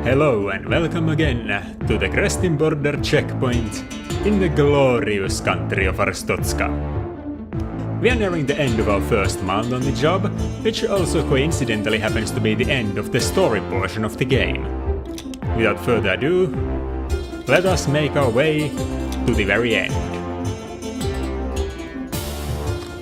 Hello and welcome again to the Cresting Border checkpoint in the glorious country of Arstotzka. We are nearing the end of our first month on the job, which also coincidentally happens to be the end of the story portion of the game. Without further ado, let us make our way to the very end.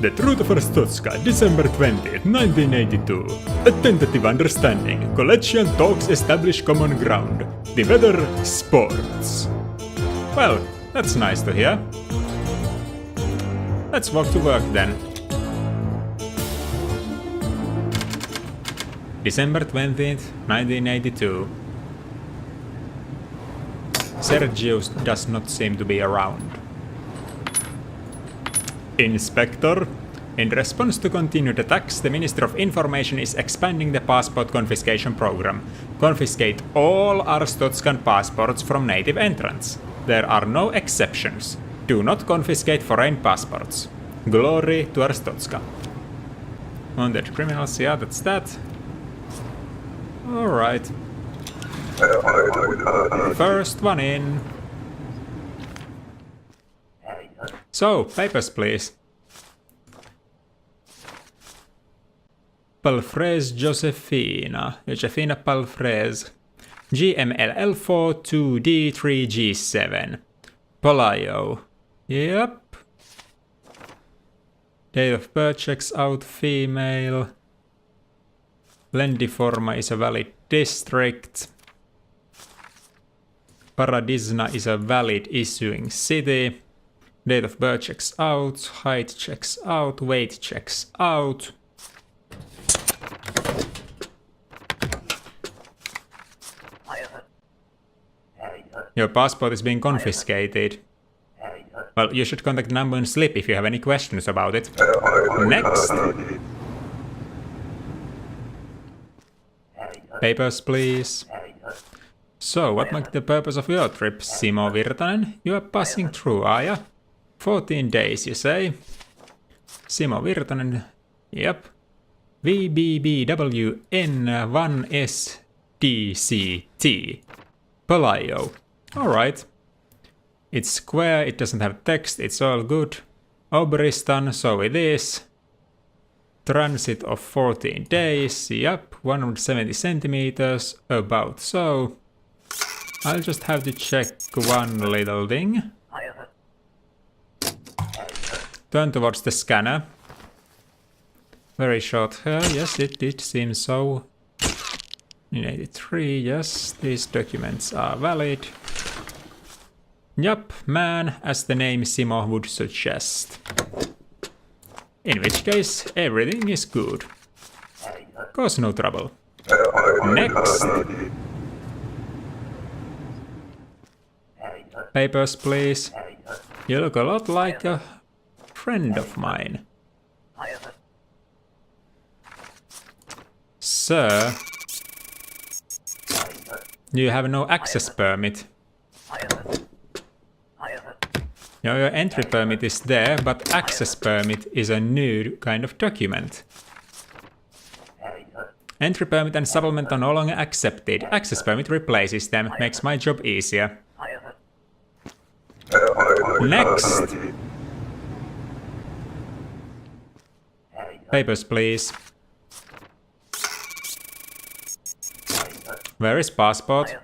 The Truth of Arstotzka, December 20th, 1982. A tentative understanding. Collection talks establish common ground. The weather, sports. Well, that's nice to hear. Let's walk to work then. December 20th, 1982. Sergio does not seem to be around. Inspector, in response to continued attacks, the Ministry of Information is expanding the passport confiscation program. Confiscate all Arstotzkan passports from native entrants. There are no exceptions. Do not confiscate foreign passports. Glory to Arstotzka. Wounded criminals, yeah, that's that. Alright. First one in. So, papers please. Palfrez Josefina Palfrez. GMLL42D3G7. Palaio. Yep. Date of birth checks out, female. Lendiforma is a valid district. Paradisna is a valid issuing city. Date of birth checks out, height checks out, weight checks out. Your passport is being confiscated. Well, you should contact number and slip if you have any questions about it. Next. Papers, please. So, what might be the purpose of your trip, Simo Virtanen? You are passing through, are ya? 14 days, you say? Simo Virtanen. Yep. VBBWN1SDCT. Palaio. Alright. It's square, it doesn't have text, it's all good. Obristan, so it is. Transit of 14 days, yep. 170 centimeters, about so. I'll just have to check one little thing. Turn towards the scanner. Very short hair, yes, it did seem so. In 83, yes, these documents are valid. Yup, man, as the name Simo would suggest. In which case, everything is good. Cause no trouble. Next. Papers, please. You look a lot like a friend of mine. Sir, you have no access permit. Your entry permit is there, but access permit is a new kind of document. Entry permit and supplement are no longer accepted. Access permit replaces them, makes my job easier. Next. Papers, please. Where is passport?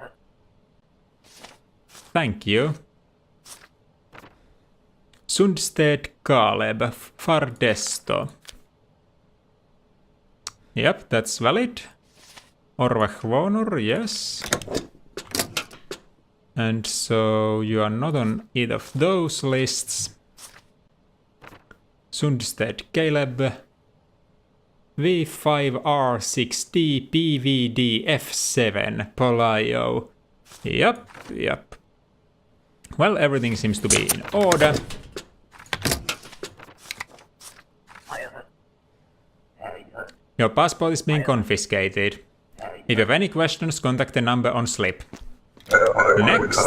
Thank you. Sundstedt Caleb, Fardesto. Yep, that's valid. Orvach Vonur, yes. And so you are not on either of those lists. Sundstedt Caleb. V5R6D PVDF7 Palaio. Yep. Well, everything seems to be in order. Your passport is being confiscated. If you have any questions, contact the number on slip. Next.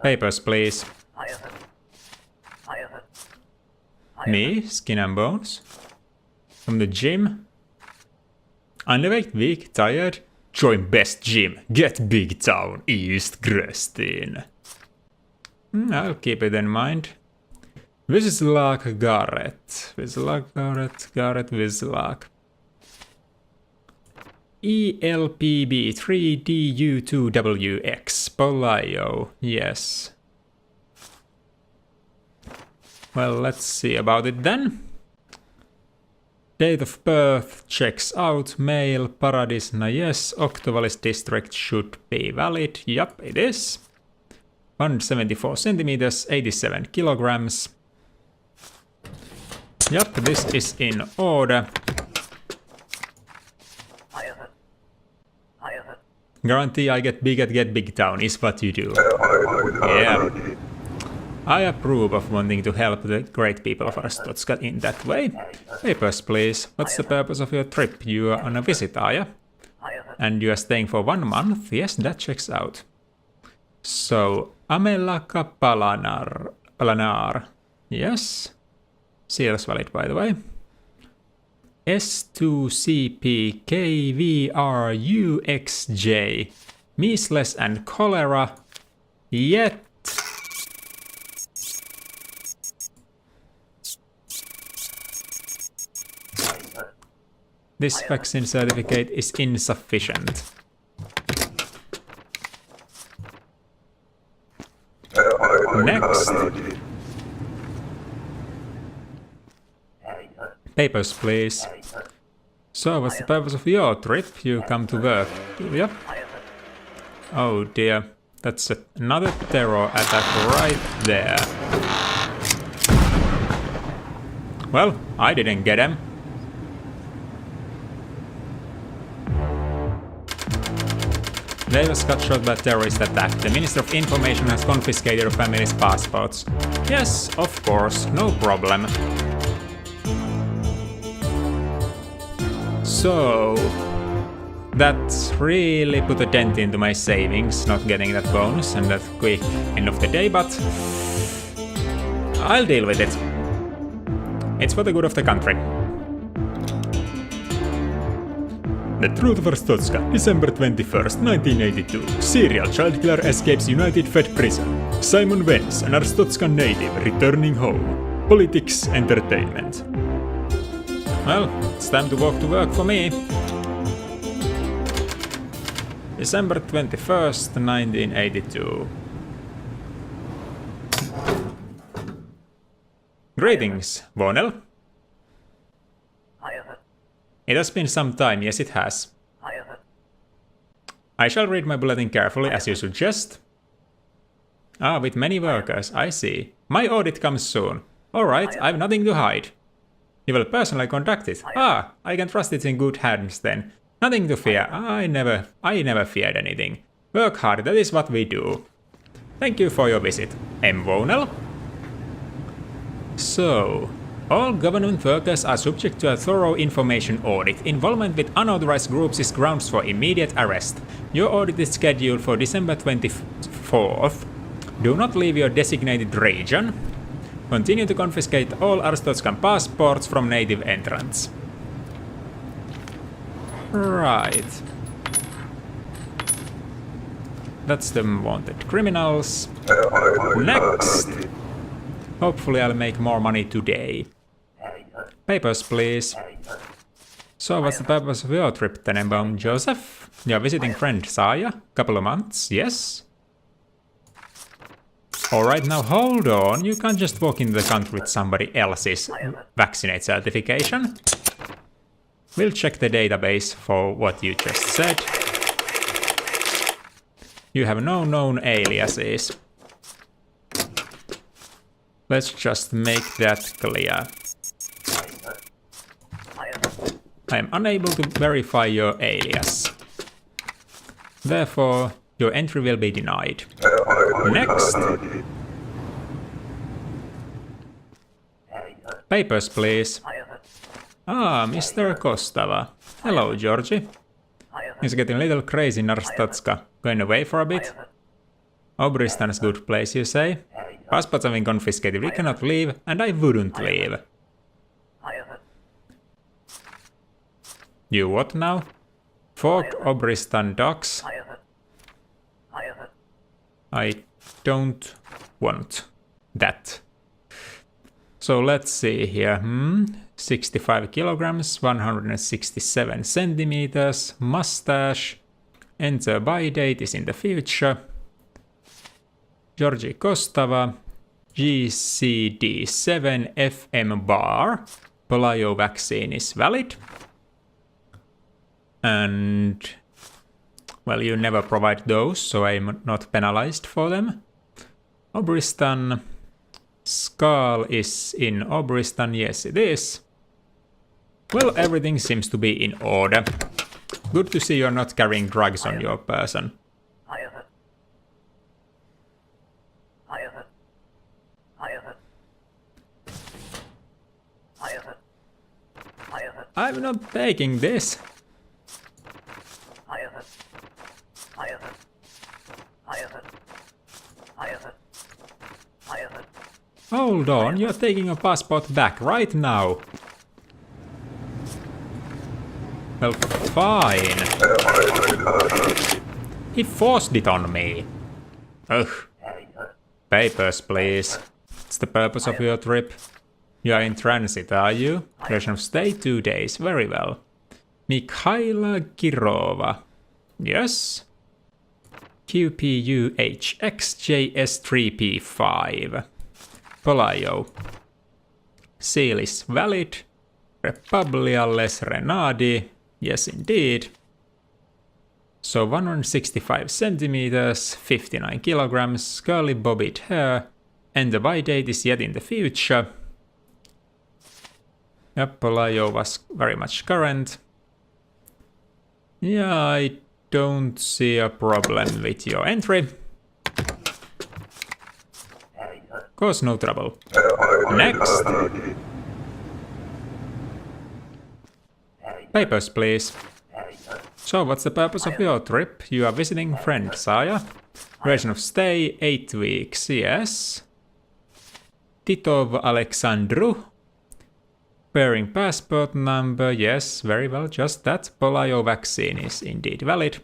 Papers, please. Me, Skin and Bones. From the gym. Underweight, weak, tired. Join best gym. Get big town. East Grestin. I'll keep it in mind. Vislak Garrett. Vislak Garrett. Garrett Vislak. ELPB3DU2WX. Polio. Yes. Well, let's see about it then. Date of birth checks out. Male, Paradisna, yes. Octovalis district should be valid. Yup, it is. 174 centimeters, 87 kilograms. Yup, this is in order. Guarantee I get big at Get Big Town is what you do. Yeah. I approve of wanting to help the great people of Arstotzka in that way. Papers, please. What's the purpose of your trip? You are on a visit, are you? And you are staying for 1 month? Yes, that checks out. So, Amelaka Palanar. Yes. Seals valid, by the way. S2CPKVRUXJ. Measles and cholera. Yet. This vaccine certificate is insufficient. Next. Papers, please. So, what's the purpose of your trip? You come to work, do you? Oh dear, that's another terror attack right there. Well, I didn't get him. They was cut short by terrorist attack. The Minister of Information has confiscated your family's passports. Yes, of course, no problem. So, that really put a dent into my savings, not getting that bonus and that quick end of the day, but I'll deal with it. It's for the good of the country. The Truth of Arstotzka, December 21st, 1982. Serial child killer escapes United Fed prison. Simon Vance, an Arstotzka native, returning home. Politics, entertainment. Well, it's time to walk to work for me. December 21st, 1982. Greetings, Vonel. It has been some time, yes it has. I shall read my bulletin carefully as you suggest. Ah, with many workers, I see. My audit comes soon. Alright, I've nothing to hide. You will personally conduct it. Ah, I can trust it's in good hands then. Nothing to fear. I never feared anything. Work hard, that is what we do. Thank you for your visit. M. Vonel? So, all government workers are subject to a thorough information audit. Involvement with unauthorized groups is grounds for immediate arrest. Your audit is scheduled for December 24th. Do not leave your designated region. Continue to confiscate all Arstotzkan passports from native entrants. Right. That's the wanted criminals. Next! Hopefully I'll make more money today. Papers, please. So, what's the purpose of your trip, Tenenbaum Joseph? You're visiting friend Saya? Couple of months, yes? Alright, now hold on. You can't just walk into the country with somebody else's vaccinate certification. We'll check the database for what you just said. You have no known aliases. Let's just make that clear. I am unable to verify your alias. Therefore, your entry will be denied. Next! Papers, please. Ah, Mr. Kostava. Hello, Georgie. It's getting a little crazy in Arstotzka. Going away for a bit? Obristan's good place, you say? Passports have been confiscated, we cannot leave, and I wouldn't leave. You what now? Forked Obristan docks. I don't want that. So let's see here. 65 kilograms, 167 centimeters, mustache. Enter by date is in the future. Georgi Kostava, GCD7 FM bar. Polio vaccine is valid. And, well, you never provide those, so I'm not penalized for them. Obristan. Skal is in Obristan, yes it is. Well, everything seems to be in order. Good to see you're not carrying drugs on your person. I'm not taking this. Hold on, you're taking your passport back right now. Well, fine. He forced it on me. Ugh. Papers, please. What's the purpose of your trip? You are in transit, are you? Duration of stay 2 days. Very well. Mikhaila Kirova. Yes. QPUHXJS3P5. Polaio. Seal is valid. Republia Les Renadi. Yes, indeed. So 165 centimeters, 59 kilograms, curly bobbed hair, and the buy date is yet in the future. Yep, Polaio was very much current. Yeah, I don't see a problem with your entry. Cause no trouble. Next. Papers, please. So, what's the purpose of your trip? You are visiting friend, Saya. Duration of stay, 8 weeks, yes. Titov Alexandru. Pairing passport number, yes, very well, just that. Polio vaccine is indeed valid.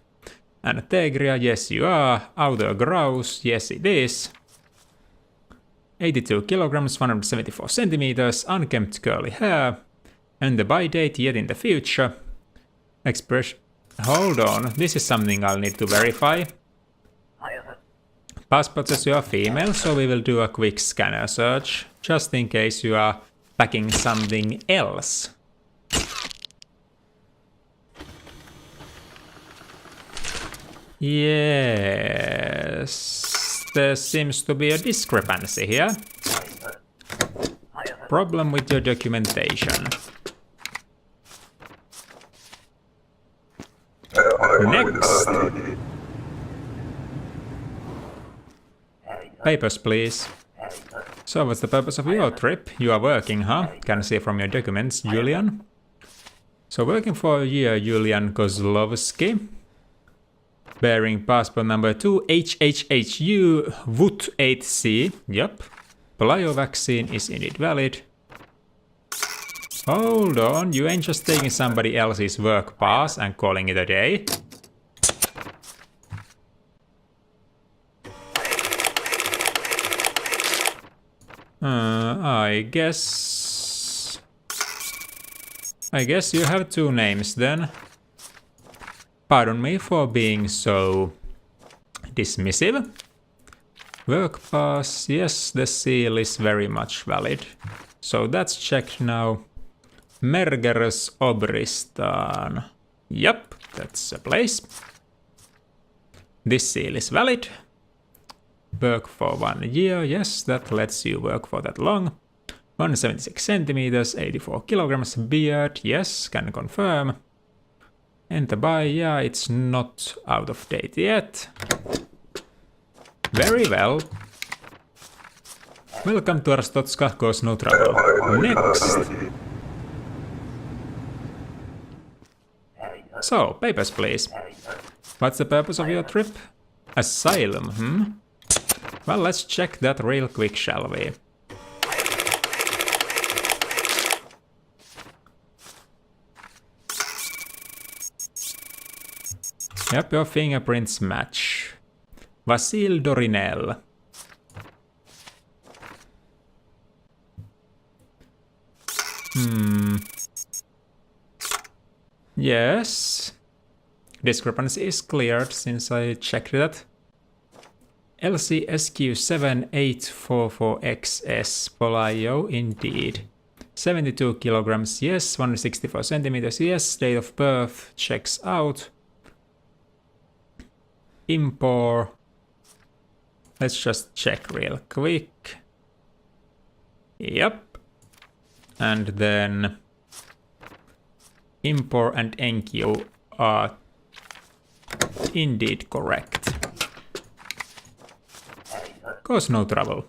And Tegria, yes you are. Outer grouse, yes it is. 82 kilograms, 174 centimeters, unkempt curly hair. And the buy date yet in the future. Expression. Hold on, this is something I'll need to verify. Passport says you are female, so we will do a quick scanner search, just in case you are packing something else. Yes, there seems to be a discrepancy here. Problem with your documentation. Next. Papers, please. So, what's the purpose of your trip? You are working, huh? Can see from your documents, Julian. So, working for a year, Julian Kozlovsky. Bearing passport number 2, HHHU WUT 8C. Yep. Polio vaccine is indeed valid. Hold on, you ain't just taking somebody else's work pass and calling it a day. I guess you have 2 names then. Pardon me for being so dismissive. Work pass, yes, the seal is very much valid. So that's checked now. Mergers Obristan. Yep, that's a place. This seal is valid. Work for 1 year, yes, that lets you work for that long. 176 centimeters, 84 kilograms, beard, yes, can confirm. Enter buy, yeah, it's not out of date yet. Very well. Welcome to Arstotzka, cause no trouble. Next. So, papers please. What's the purpose of your trip? Asylum, Well, let's check that real quick, shall we? Yep, your fingerprints match. Vasil Dorinel. Yes. Discrepancy is cleared since I checked that. LCSQ7844XS Polaio, indeed. 72 kilograms, yes. 164 centimeters, yes. Date of birth checks out. Import. Let's just check real quick. Yep. And then Import and Enkyo are indeed correct. Cause no trouble.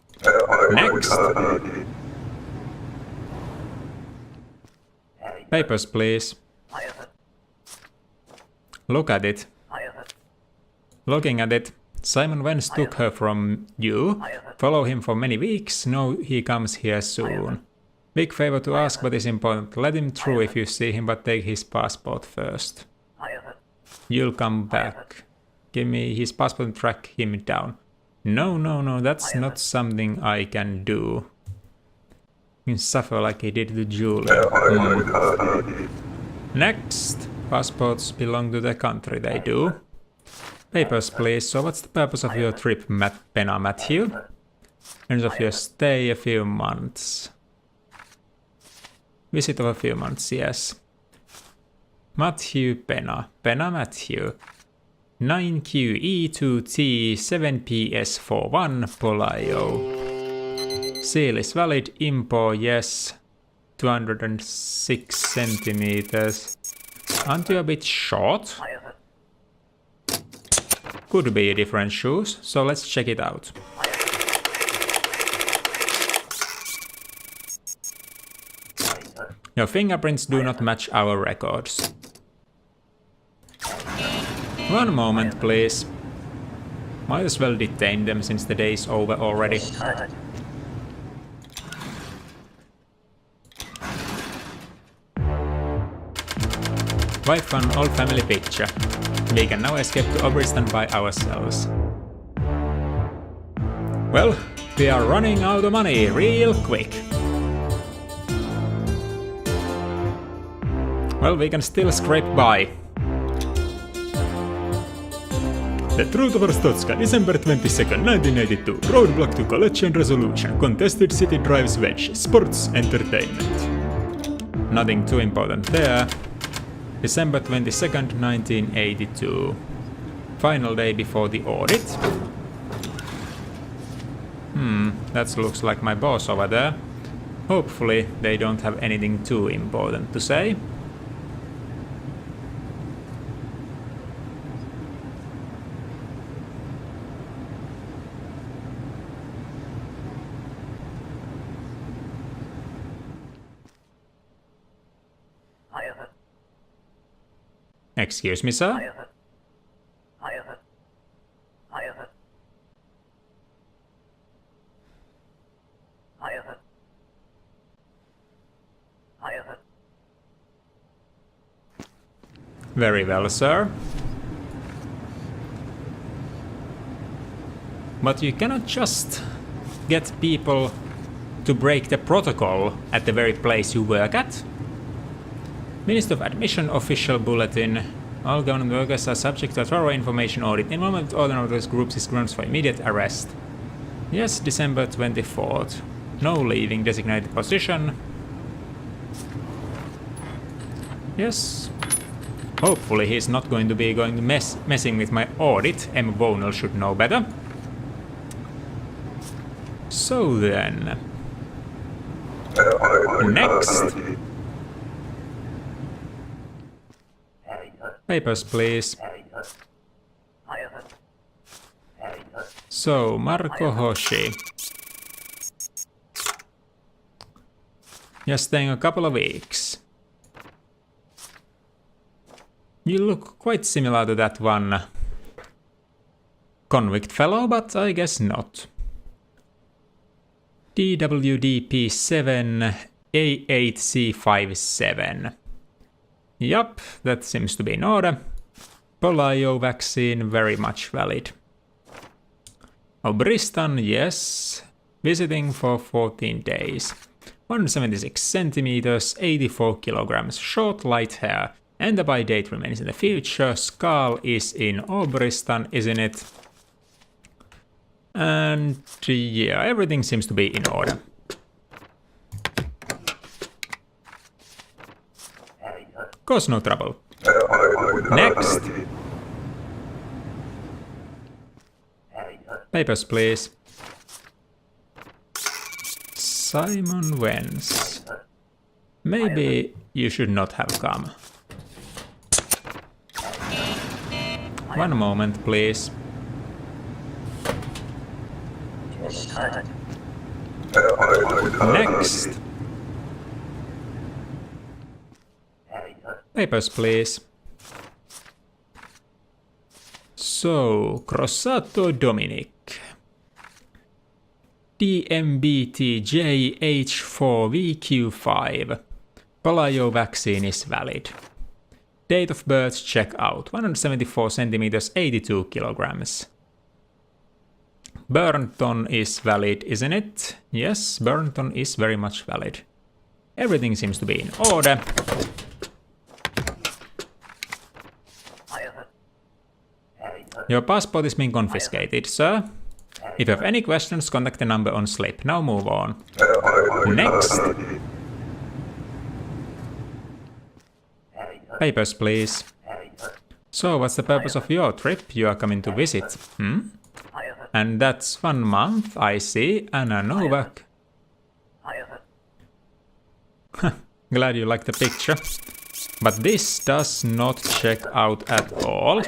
Next. Papers, please. Look at it. Looking at it. Simon Wentz took her from you. Follow him for many weeks. Know he comes here soon. Big favor to ask, but it's important. Let him through if you see him, but take his passport first. You'll come back. Give me his passport and track him down. No, that's not something I can do. You can suffer like he did to Julie. Next. Passports belong to the country, they do. Papers, please. So what's the purpose of your trip, Penna Matthew? Ends of your stay, a few months. Visit of a few months, yes. Matthew Penna. Penna Matthew. 9QE2T 7PS41 Polaio. Seal is valid. Impo, yes. 206 centimeters. Aren't you a bit short? Could be different shoes, so let's check it out. Your fingerprints do not match our records. One moment, please. Might as well detain them since the day's over already. Wife and old family picture. We can now escape to Obristan by ourselves. Well, we are running out of money real quick. Well, we can still scrape by. The Truth of Arstotzka, December 22nd, 1982. Roadblock to collection resolution. Contested city drives wedge. Sports entertainment. Nothing too important there. December 22nd, 1982. Final day before the audit. That looks like my boss over there. Hopefully they don't have anything too important to say. Excuse me, sir? Very well, sir. But you cannot just get people to break the protocol at the very place you work at. Minister of Admission Official Bulletin. All government workers are subject to a thorough information audit. Involvement with unauthorized groups is grounds for immediate arrest. Yes, December 24th. No leaving designated position. Yes. Hopefully he's not going to be messing with my audit. M. Vonal should know better. So then. Next. Papers, please. So, Marco Hoshi. You're staying a couple of weeks. You look quite similar to that one convict fellow, but I guess not. DWDP7A8C57. Yup, that seems to be in order. Polio vaccine, very much valid. Obristan, yes. Visiting for 14 days. 176 centimeters, 84 kilograms, short light hair. And the by date remains in the future. Skull is in Obristan, isn't it? And yeah, everything seems to be in order. Cause no trouble. Next. Papers, please. Simon Wens. Maybe you should not have come. One moment, please. Next. Papers, please. So, Crossato Dominic. DMBTJH4VQ5. Polio vaccine is valid. Date of birth check out. 174 centimeters, 82 kilograms. Burnton is valid, isn't it? Yes, Burnton is very much valid. Everything seems to be in order. Your passport is being confiscated, sir. If you have any questions, contact the number on slip. Now move on. Next. Papers, please. So, what's the purpose of your trip? You are coming to visit, And that's 1 month, I see. Anna Novak. Glad you like the picture. But this does not check out at all.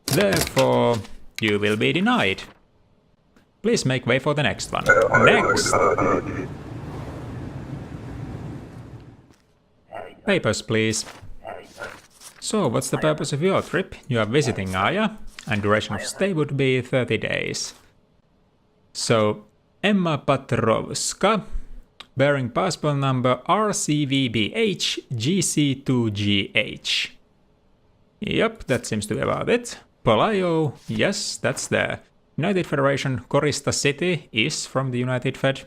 Therefore, you will be denied. Please make way for the next one. Next! Papers, please. So, what's the purpose of your trip? You are visiting, are ya? And duration of stay would be 30 days. So, Emma Patrovska, bearing passport number RCVBH GC2GH. Yep, that seems to be about it. Polio, yes, that's there. United Federation, Korista City is from the United Fed.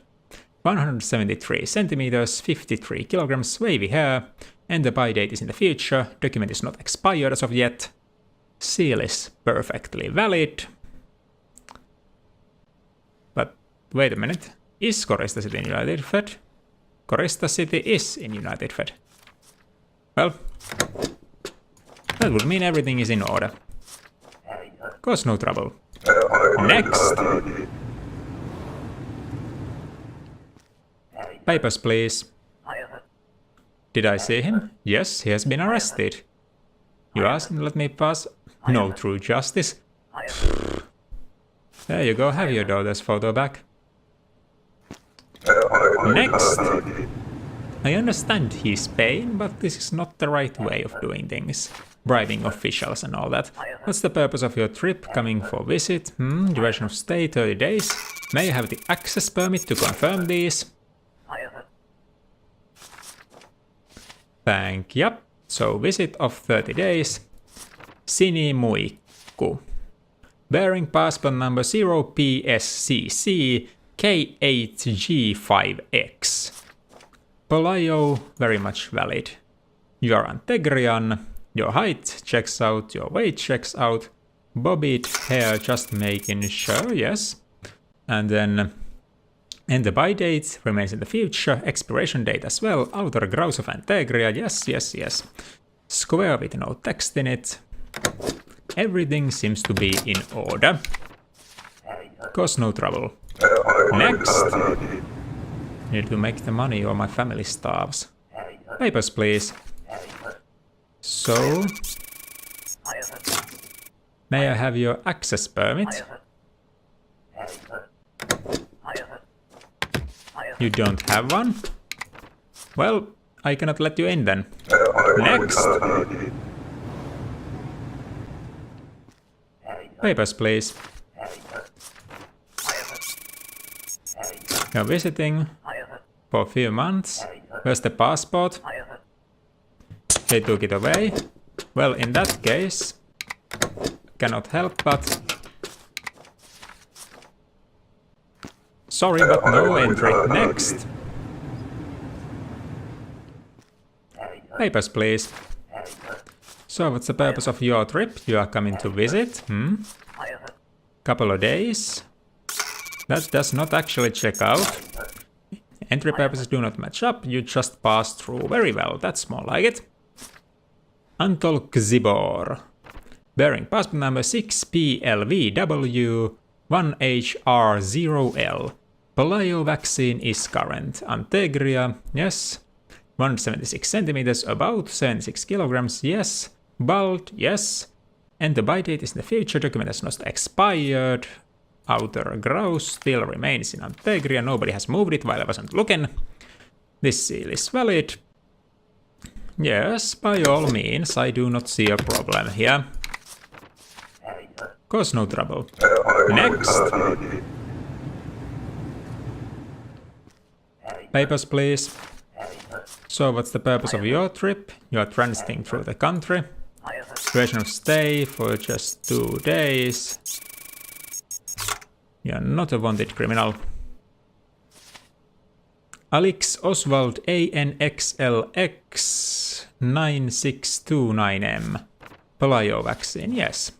173 centimeters, 53 kilograms, wavy hair, and the by date is in the future. Document is not expired as of yet. Seal is perfectly valid. But wait a minute, is Korista City in United Fed? Korista City is in United Fed. Well, that would mean everything is in order. Cause no trouble. Next! Papers, please. Did I see him? Yes, he has been arrested. You asked him to let me pass? No true justice. There you go, have your daughter's photo back. Next! I understand he's paying, but this is not the right way of doing things. Bribing officials and all that. What's the purpose of your trip? Coming for visit? Duration of stay 30 days. May I have the access permit to confirm these? Thank you. So visit of 30 days. Sinimuikku. Bearing passport number 0PSCC K8G5X. Polio, very much valid. You are Antegrian. Your height checks out, your weight checks out. Bobbed hair, just making sure, yes. And then, and the by date remains in the future. Expiration date as well. Outer grouse of Antegria, yes, yes, yes. Square with no text in it. Everything seems to be in order. Cause no trouble. Next! Need to make the money or my family starves. Papers, please. So... May I have your access permit? You don't have one? Well, I cannot let you in then. Next! Papers, please. You're visiting for a few months. Where's the passport? They took it away. Well, in that case, cannot help but... Sorry, but no entry. Next. Papers, please. So, what's the purpose of your trip? You are coming to visit? Couple of days? That does not actually check out. Entry purposes do not match up, you just pass through. Very well, that's more like it. Antol Kzibor. Bearing passport number 6PLVW 1HR0L. Polio vaccine is current. Antegria, yes. 176 centimeters, about 76 kilograms, yes. Bald, yes. And the buy date is in the future, document has not expired. Outer grouse still remains in Antegria, nobody has moved it while I wasn't looking. This seal is valid. Yes, by all means, I do not see a problem here. Cause no trouble. Next. Papers, please. So, what's the purpose of your trip? You are transiting through the country. Duration of stay for just 2 days. You are not a wanted criminal. Alex Oswald ANXLX 9629M. Polio vaccine, yes.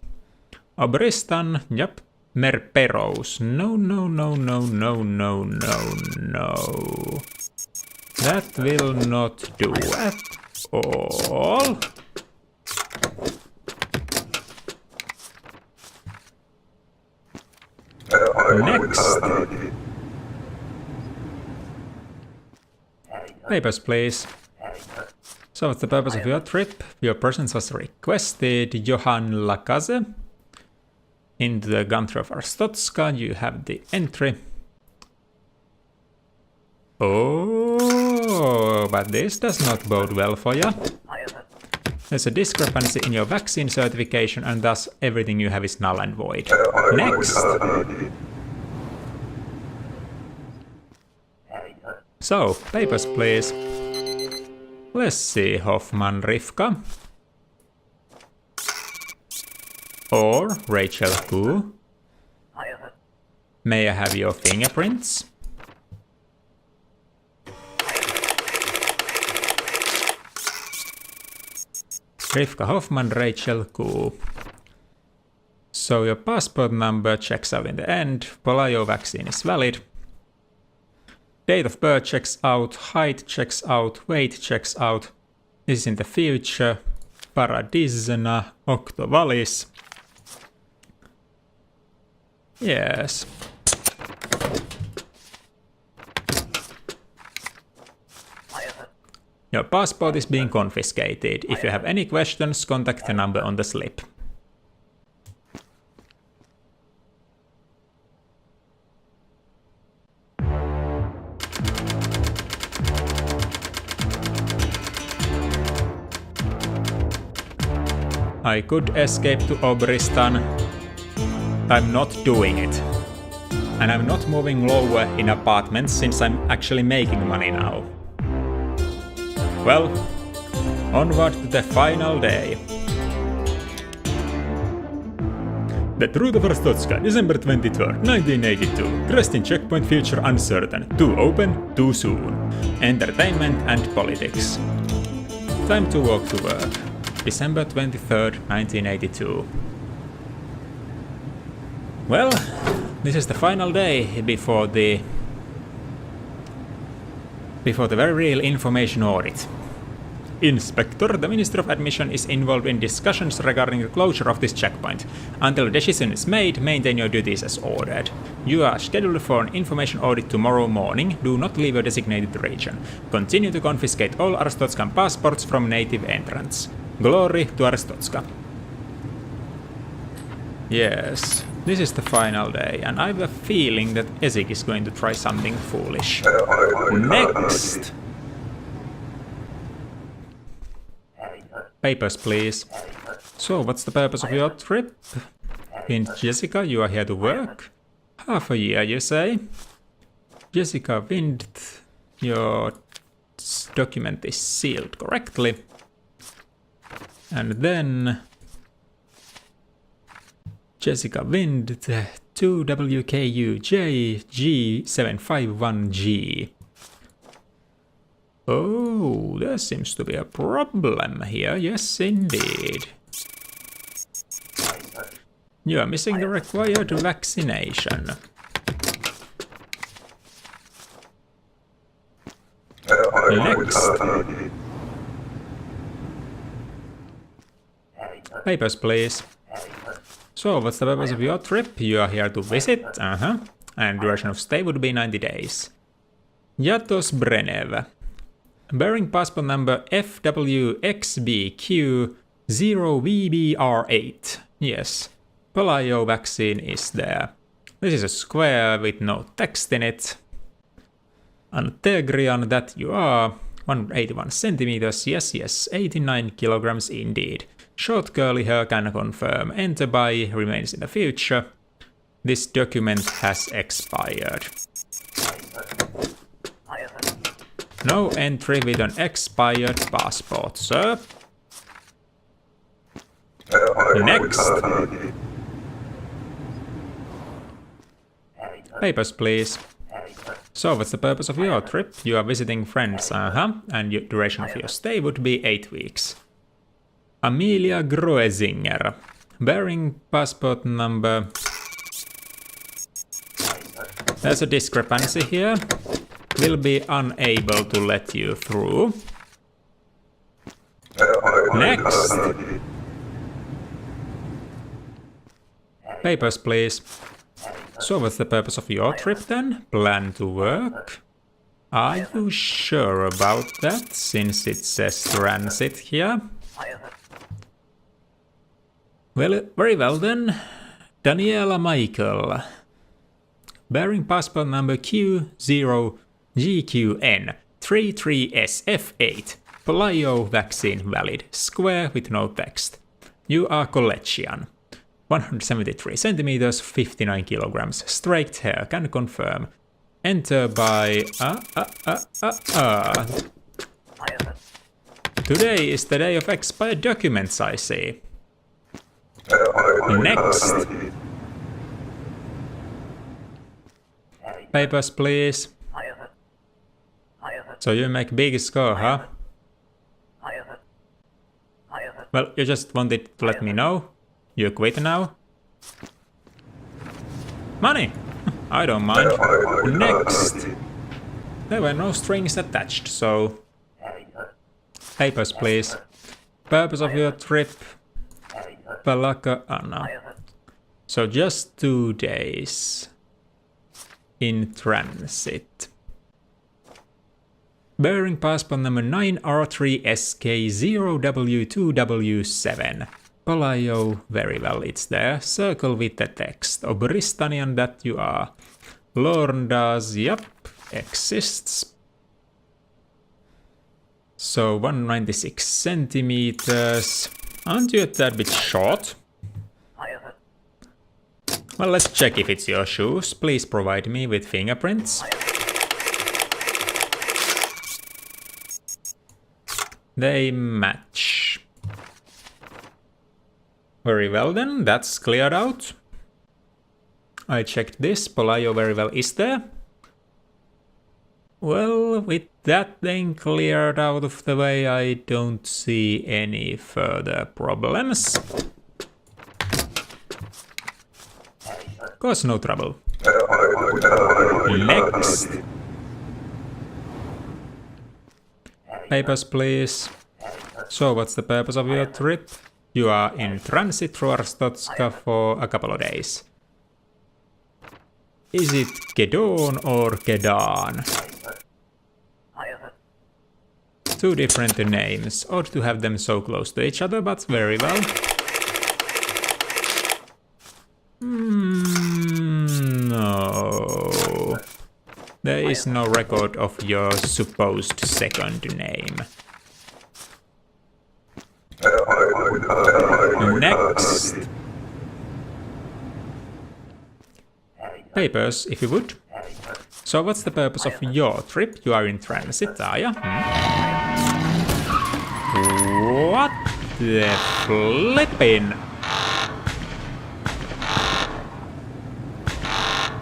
Obristan, yep. Merperos. No. That will not do at all. Next. Papers, please. So, what's the purpose of your trip? Your presence was requested. Johan Lakaze. Into the country of Arstotzka, you have the entry. Oh, but this does not bode well for you. There's a discrepancy in your vaccine certification, and thus everything you have is null and void. Next! So, papers, please. Let's see, Hoffman Rivka. Or Rachel Koo. May I have your fingerprints? Rivka Hoffman, Rachel Koo. So your passport number checks out in the end. Polio vaccine is valid. Date of birth checks out. Height checks out. Weight checks out. This is in the future. Paradisna Octovalis. Yes. Your passport is being confiscated. If you have any questions, contact the number on the slip. I could escape to Obristan. I'm not doing it. And I'm not moving lower in apartments since I'm actually making money now. Well, onward to the final day. The Truth of Arstotzka, December 23rd, 1982. Resting checkpoint future uncertain. Too open, too soon. Entertainment and politics. Time to walk to work. December 23rd, 1982. Well, this is the final day before the very real information audit. Inspector, the Minister of Admission is involved in discussions regarding the closure of this checkpoint. Until a decision is made, maintain your duties as ordered. You are scheduled for an information audit tomorrow morning. Do not leave your designated region. Continue to confiscate all Arstotzkan passports from native entrants. Glory to Arstotzka. Yes, this is the final day, and I have a feeling that Ezek is going to try something foolish. Next! Papers, please. So, what's the purpose of your trip? Wind Jessica, you are here to work? Half a year, you say? Jessica Wind, your document is sealed correctly. And then Jessica Wind 2WKUJ G751G. Oh, there seems to be a problem here. Yes, indeed. You are missing the required vaccination. Next. Papers, please. So, what's the purpose of your trip? You are here to visit? And duration of stay would be 90 days. Yatos Brenev. Bearing passport number FWXBQ0VBR8. Yes. Polio vaccine is there. This is a square with no text in it. Antegrian that you are. 181 centimeters. Yes, 89 kilograms indeed. Short curly hair can confirm. Enter by remains in the future. This document has expired. No entry with an expired passport, sir. Next. Papers, please. So, what's the purpose of your trip? You are visiting friends, and your duration of your stay would be 8 weeks. Amelia Groesinger. Bearing passport number... There's a discrepancy here. Will be unable to let you through. Next. Papers, please. So what's the purpose of your trip then? Plan to work? Are you sure about that, since it says transit here? Well, very well then. Daniela Michael. Bearing passport number Q0GQN33SF8. Polio vaccine valid. Square with no text. You are collegian. 173 centimeters, 59 kilograms. Straight hair, can confirm. Enter by... Today is the day of expired documents, I see. Next. Papers, please. So you make big score, huh? Well, you just wanted to let me know. You quit now? Money! I don't mind. Next! There were no strings attached, so... Papers, please. Purpose of your trip? Palaka Anna. So just 2 days. In transit. Bearing passport number 9R3SK0W2W7. Polio, very well, it's there. Circle with the text. Obristanian that you are. Lorndas, yep, exists. So 196 centimeters. Aren't you a tad bit short? Well, let's check if it's your shoes. Please provide me with fingerprints. They match. Very well then, that's cleared out. I checked this, Polio very well is there. Well, with that then cleared out of the way, I don't see any further problems. Cause no trouble. Next. Papers, please. So, what's the purpose of your trip? You are in transit through Arstotzka for a couple of days. Is it Gedon or Gedan? 2 different names. Odd to have them so close to each other, but very well. No. There is no record of your supposed second name. Next. Papers, if you would. So what's the purpose of your trip? You are in transit, are you? What? the flippin'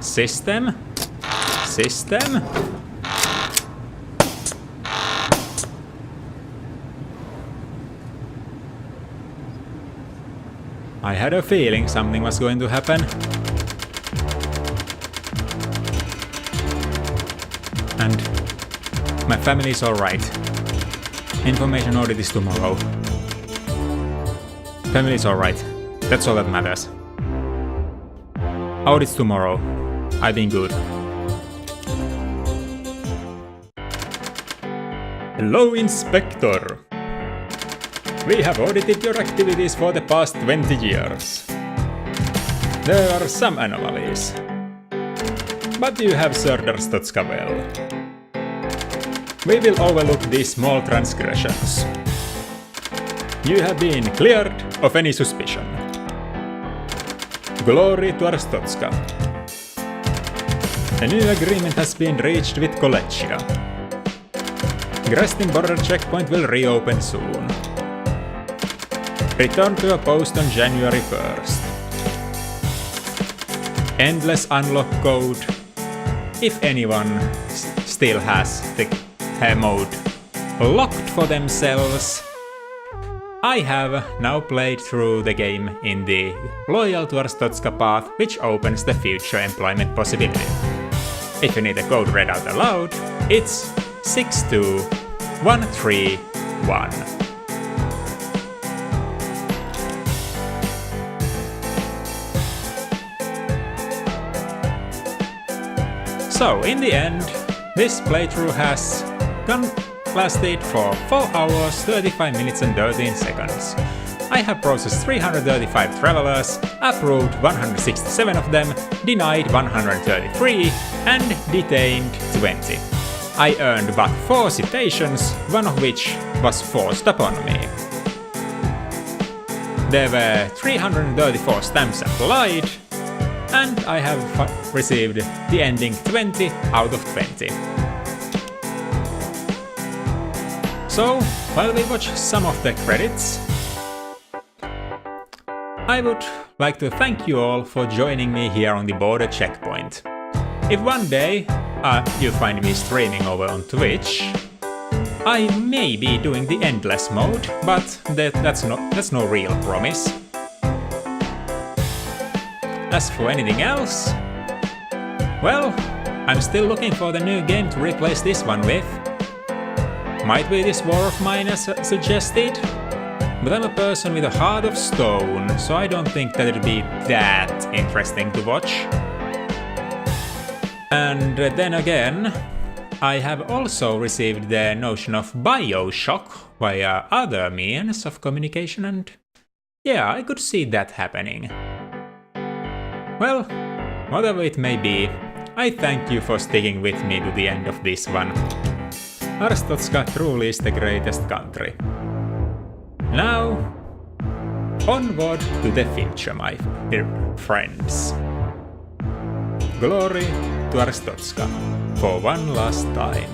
system? I had a feeling something was going to happen. And my family is alright. Information audit is tomorrow. Family is alright. That's all that matters. Audit's tomorrow. I've been good. Hello, Inspector. We have audited your activities for the past 20 years. There are some anomalies. But you have served Arstotzka well. We will overlook these small transgressions. You have been cleared of any suspicion. Glory to Arstotzka. A new agreement has been reached with Kolechia. Grestin border checkpoint will reopen soon. Return to your post on January 1st. Endless unlock code. If anyone still has the mode locked for themselves. I have now played through the game in the Loyal to Arstotzka path, which opens the future employment possibility. If you need the code read out aloud, it's 62131. So, in the end, this playthrough has lasted for 4 hours, 35 minutes and 13 seconds. I have processed 335 travelers, approved 167 of them, denied 133, and detained 20. I earned but 4 citations, one of which was forced upon me. There were 334 stamps applied, and I have received the ending 20 out of 20. So, while we watch some of the credits, I would like to thank you all for joining me here on the border checkpoint. If one day you find me streaming over on Twitch, I may be doing the endless mode, but that's no real promise. As for anything else, well, I'm still looking for the new game to replace this one with. Might be this war of mine as suggested, but I'm a person with a heart of stone, so I don't think that it'd be that interesting to watch. And then again, I have also received the notion of Bioshock via other means of communication, and yeah, I could see that happening. Well, whatever it may be, I thank you for sticking with me to the end of this one. Arstotzka truly is the greatest country. Now, onward to the future, my friends. Glory to Arstotzka for one last time.